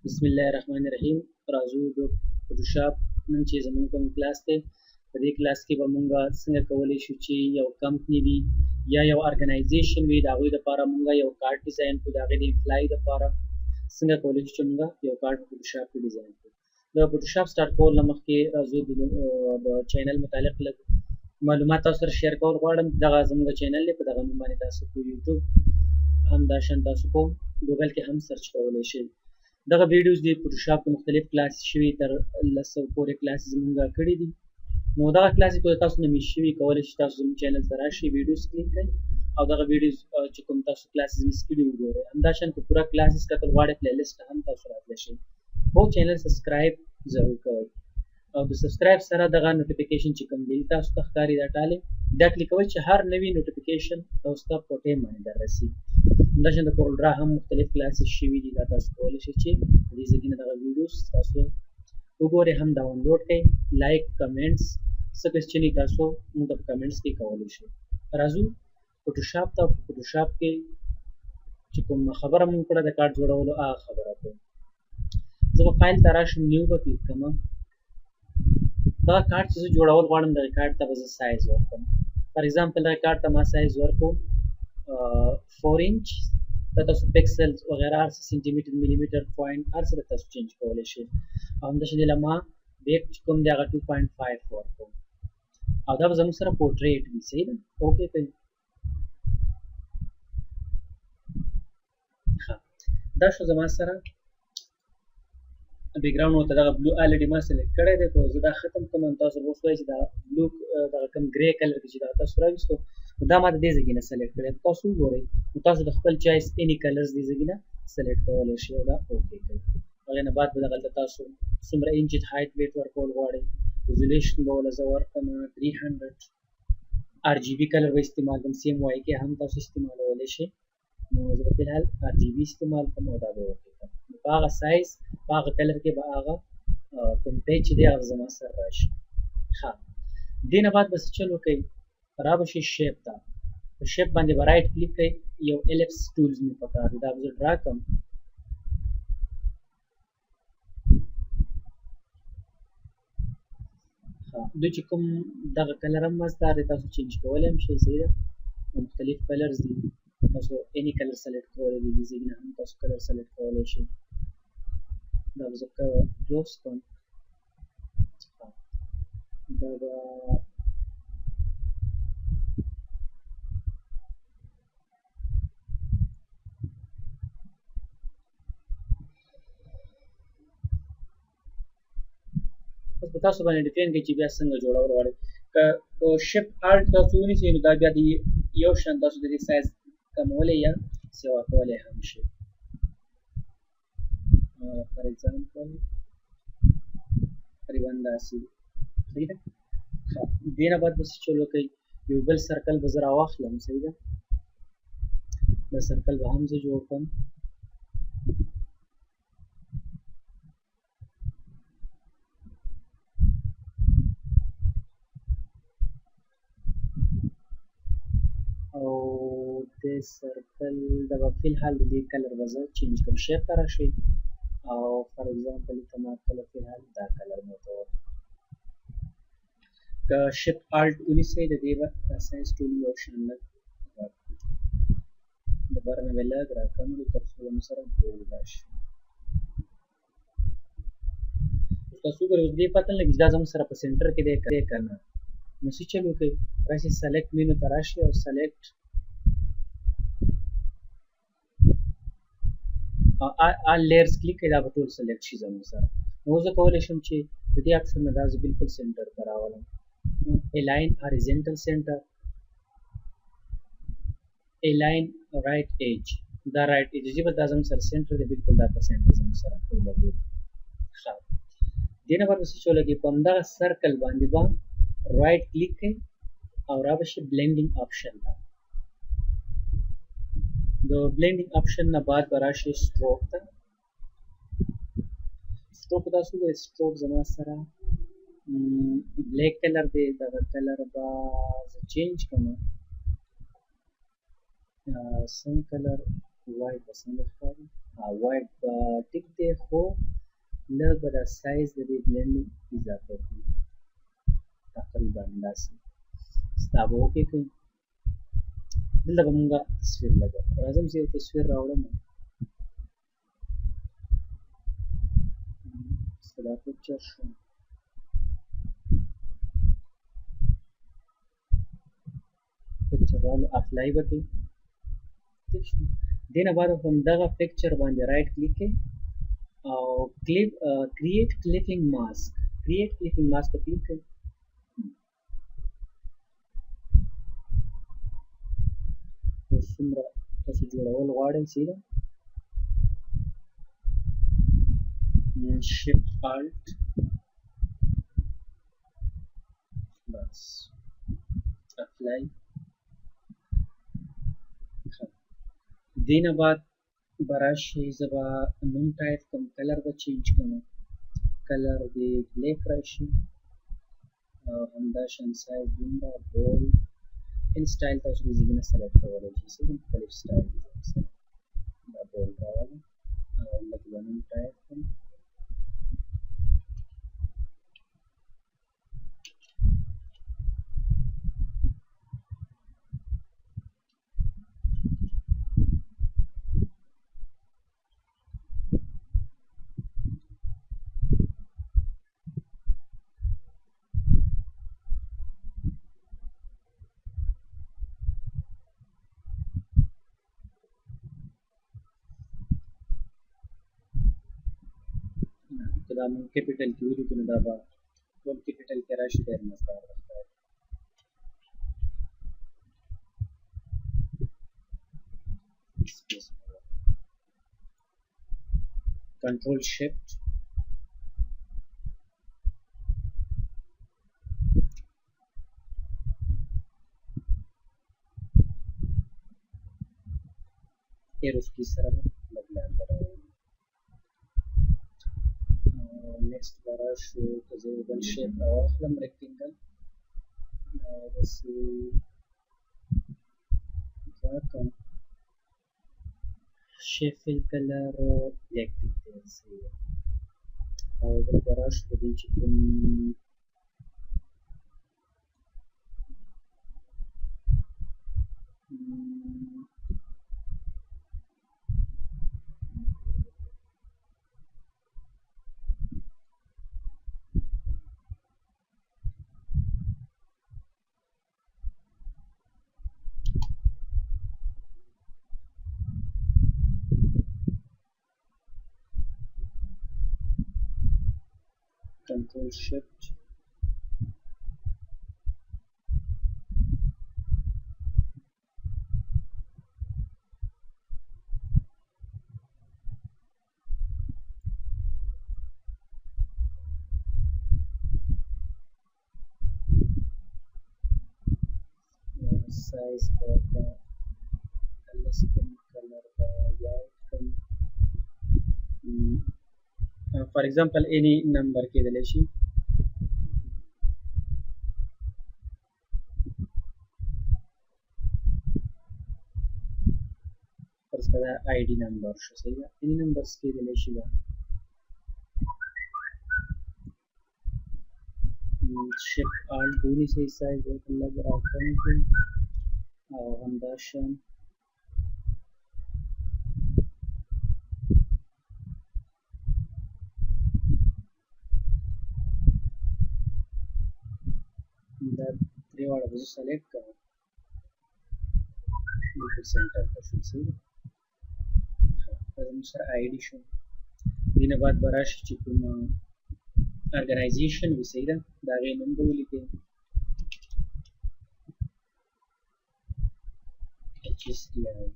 بسم الله الرحمن الرحیم. راځو د فوټوشاپ نن چې زموږ کوم کلاس دی، په دې کلاس کې به موږ څنګه کولی شو چې یو کمپنی وي یا یو ارګنایزیشن وي، د هغوی لپاره موږ یو کارت ډیزاین کړو. د هغې د امپلای لپاره څنګه کولی شو چې موږ یو کارت په فوټوشاپ کې ډیزاین کړو. د فوټوشاپ سټارټ کول نه مخکې راځو د چینل متعلق لږ معلومات تاسو سره شیر کول غواړم. دغه زموږ چینل دی، په دغه نوم باندې تاسو په یوټیوب همداشان تاسو په ګوګل کې هم سرچ کولی شئ. دغه ویډیوز د فوټوشاپ کې مختلف کلاس شوي، تر 1000 پورې کلاس زموږ کړي دي. نو دغه کلاس کې تاسو نه مس شوي، کولی شئ تاسو زموږ چینل ته راشئ، ویډیوز کلیک کړئ او دغه ویډیوز چې کوم تاسو کلاسز مس کړي وګورئ. همداشان که پوره کلاسز کتل غواړئ، پلی لیست هم تاسو راتلی شئ. خو چینل سبسکرایب ضرور کوئ او د سبسکرایب سره دغه نوټیفیکیشن چې کوم دی تاسو ته ښکاري دا ټالې دا کلیک کوئ چې هر نوي نوټیفیکیشن تاسو ته په ټایم باندې در رسي. همداشان د کورلډرا هم مختلف کلاسز شوي دي، دا تاسو کولی شئ چې په دې ځای کې نه دغه ویډیوز تاسو وګورئ، هم ډاونلوډ کړئ. لایک کمنټس څه کوېسچنې تاسو موږ ته په کمنټس کې کولی شئ. راځو فوټوشاپ ته. په فوټوشاپ کې چې کوم خبره موږ کړه د کارت جوړولو هغه خبره کوم. زه به فایل ته راشم، نیو به کلیک کړم. دغه کارت چې زه جوړول غواړم، دغه کارت ته به زه سایز ورکړم. فار ایگزامپل دغه کارت ته ما سایز ورکړو 4 انچ. دا تاسو پکسلز وغیره هر څه سینټي میټر ملي میټر پوینټ هر څه تاسو چینج کولی شئ. او همداشان دلته ما بیک چې کوم دی هغه 2.5 ورکړم او دا به زموږ سره پورټریټ وي. صحیح ده؟ اوکې کوئ. ښه، دا شو زما سره بیک ګراوند. ورته دغه بلو الریډي ما سلیکټ کړی دی، خو زه دا ختم کوم. تاسو به اوس وایئ چې دا بلو دغه کوم ګرې کلر کې چې دا تاسو راویستو، دا ما د دې ځای کې نه سلیکټ کړی. تاسو وګورئ، نو تاسو د خپل چایس اني کلرز دې ځای کې نه سلیکټ کولی شئ او دا اوکې کوئ. هغې نه بعد به دغلته تاسو څومره انچ هایټ ویټ ورکول غواړئ. ریزولیشن به ولله زه ورکړم 300. RGB کلر به استعمال کوم، CMYK هم تاسو استعمالولی شئ. نو زه به فلحال RGB استعمال کوم او دا به اوکې کړم. نو په هغه سایز په هغه کلر کې به هغه کوم پیج چې دی هغه زما سره راشي. ښه، دې نه بعد به څه چل وکئ، را به شئ شیپ ته. په شیپ باندې به رایټ کلیک کړئ، یو الپس ټولز مې پکار دی، دا به زه ډرا کړم. دوی چې کوم دغه کلر هم مزدار دی، تاسو چینج کولی هم شئ. صحیح ده؟ مختلف کلرز دي، تاسو اني کلر سلیکټ کولی دی، دې ځای نه هم تاسو کلر سلیکټ کولی شئ. دا به زه کلوز کړم. دا به بس په تاسو باندې ډیپینډ کوي چې بیا څنګه جوړول غواړئ. که شیفټ الټ تاسو ونیسئ نو دا بیا د یو شان تاسو د دې سایز کمولی یا سیوا کولی هم شئ. فار ایگزامپل تقریبا داسې. صحیح ده؟ ښه، دې نه بعد به څه چل وکئ، یو بل سرکل به زه راواخلم. صحیح ده؟ دا سرکل به هم زه جوړ کړم. او دې سرکل دا به فلحال د دې کلر به زه چینج کړم. شیپ ته راشئ او فار ایگزامپل دلته ما کلر فلحال دا کلر مې ورته ورکړم. که شیفټ الټ ونیسئ د دې به دا سایز ټول یو شان لږ راکړو. د بر نه به لږ راکم کړو تر څو زموږ سره ګول راشي. اوس تاسو وګورئ، اوس دې پته نه لګي چې دا زموږ سره په سینټر کې دی که نه. نو څه چل وکئ، راشئ سلیکټ مینو ته راشئ او سلیکټ آل لیئرز کلیک کړئ، دا به ټول سلیکټ شي زموږ سره. نو زه کولی شم چې د دې اپشن نه دا زه بالکل سینټر ته راولم. الاین هاریزنټل سینټر، الاین رایټ ایج، دا رایټ ایج چې به دا زموږ سره سینټر دی، بالکل دا په سینټر زموږ سره ولګېد. ښه، دې نه بعد به څه چې ولګي، په همدغه سرکل باندې به رایټ کلیک کړئ او را به شي بلینډینګ آپشن ته. د بلینډینګ آپشن نه بعد به راشئ سټروک ته. سټروک تاسو وګورئ، سټروک زما سره بلیک کلر دی، دغه کلر به زه چینج کړم. سم کلر وايد به څنګه ښکاري وايد به ټیک دی خو لږ به دا سایز د دې بلنډینګ اضافه کړو تقریبا داسې ستا به وکړئ دلته به مونږ تصویر لګوو راځم چې یو تصویر راوړم دا پکچر شو پکچر راوړو اپلای به کوي ٹھیک شو دې نه بعد همدغه پکچر باندې رائټ کلیک کړئ او کریټ کلیپینګ ماسک په کلیک کړئ څومره تاسو جوړول غواړئ سیده shift alt بس apply دینه بعد براشي زبا نوم ټایپ کوم کلر به چینج کوم کلر دی بلیک راشي همداشان سایز دومره بول ان سټایل تاسو به زیږنه سلیکټ کولای شئ چې مختلف سټایل دي دا بول راوړم او لکه نوم ټایپ کوم دا مون کیپیټل کې ولیکو نو دا به ټول کیپیټل کې راشي ډېر مزدار ښکاري کنټرول شفټ ایروس کی سره بدلان راوړو next bara شو که زه بل شیپ راواخلم ریکټینګل داسې دا کوم شیپ فیل کلر بلیک دی او بل bara شو په دې چې کوم control shift size the custom color white for example any number کېدلی شي فرض کړه آی ډي نمبر شو صحیح ده any numbers کېدلی شي دا shift alt ونیسئ سایز ورته لږ راکم کړئ او همداشان دا درې واړه به زه سلیکټ کوم بالکل سنټر ته شو صحیح ده دا زموږ سره آی ډي شو دې نه بعد به راشي چې کوم ارګنایزیشن وي صحیح ده د هغې نوم به ولیکئ HSDI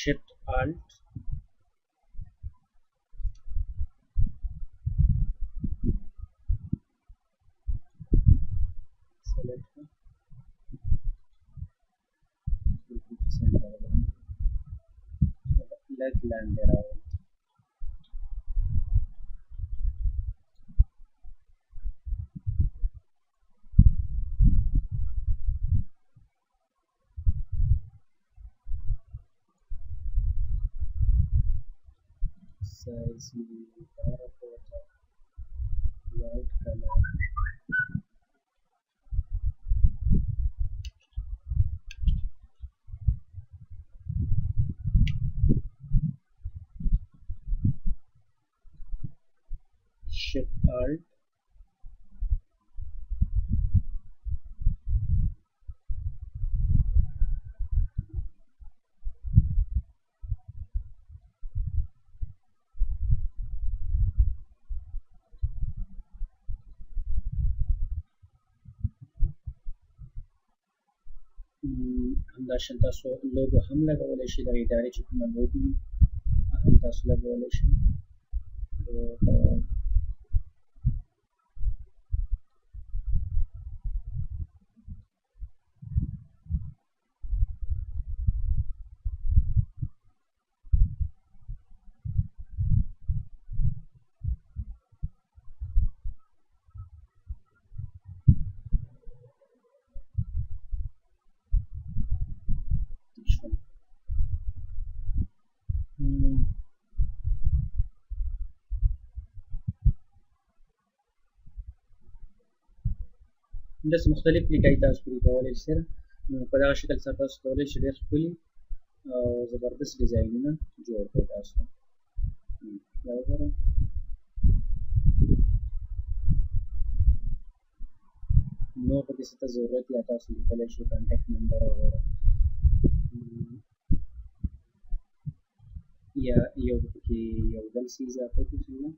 shift alt select leg lander out size white color shift alt همداشان تاسو لوګو هم لګولی شئ د ادارې چې کومه لوګو وي هم تاسو لګولی شئ همداسې مختلف لیکای تاسو پرې کولی شئ نو په دغه شکل سره تاسو کولی شئ ډېر ښکلي او زبردست ډیزاینونه جوړ کړئ تاسو دا وګورئ نور پکې څه ته ضرورت یا تاسو لیکلی شئ کانټیکټ نمبر وغیره یا یو پکې یو بل څه اضافه کړو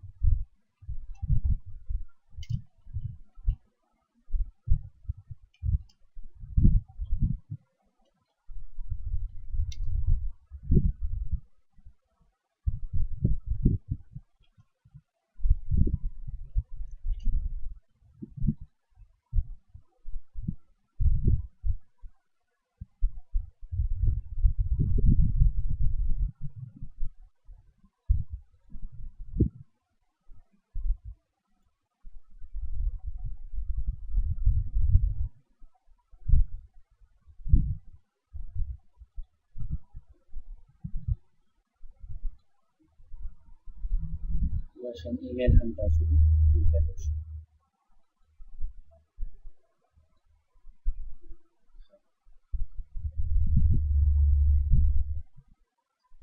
شان ایمیل هم تاسو لیکلی شئ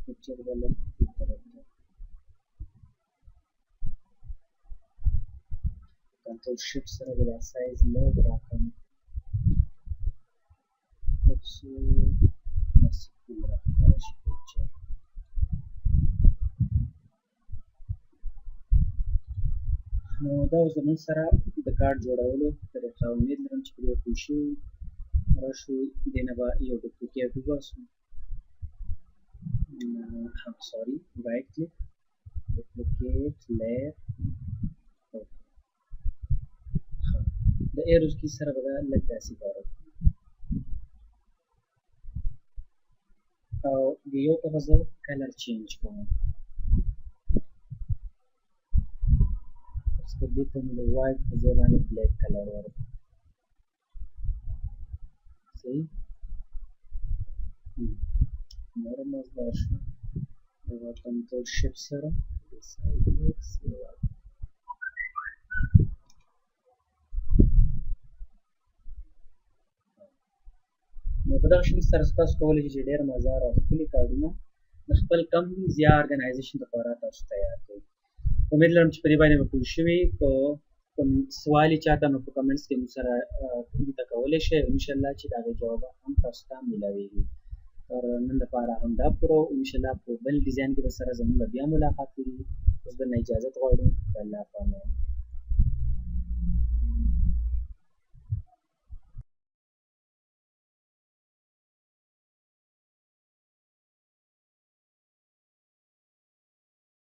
पिक्चर वाला की तरफ control shift sir वाला साइज लग रहा है सबसे मर्सीफुल रहा है पिक्चर نو دا اوس زموږ سره د کارت جوړولو طریقه امید لرم چې پرې پوه شوي راشو دې نه به یو ډوپلیکیټ وباسو سوري رایټ کلیک ډوپلیکیټ لیر د ایروز کی سره به دا لږ داسې کار وکړو او د یو ته به زه کلر چینج کوم دې ته مې د وایټ په ځای باندې بلیک کلر ورکړو صحیح نوره مزدار شو دا کنټرول شیفټ سره د سایز ایکس نو په دغه شکل سره تاسو کولی شئ چې ډېر مزار او ښکلي کارونه د خپل کمپنیز یا ارګنایزیشن لپاره تاسو تیار کړئ امید لرم چې په دې باندې به پوه شوي که کوم سوال یې چاته نو په کمنټس کې موږ سره ته کولی شئ انشاءالله چې د هغې جواب هم تاسو ته میلاویږي تر نن لپاره همدا پوره او انشاءالله په بل ډیزاین کې به سره زموږ بیا ملاقات کېږي اوس درنه اجازت غواړو د الله په امان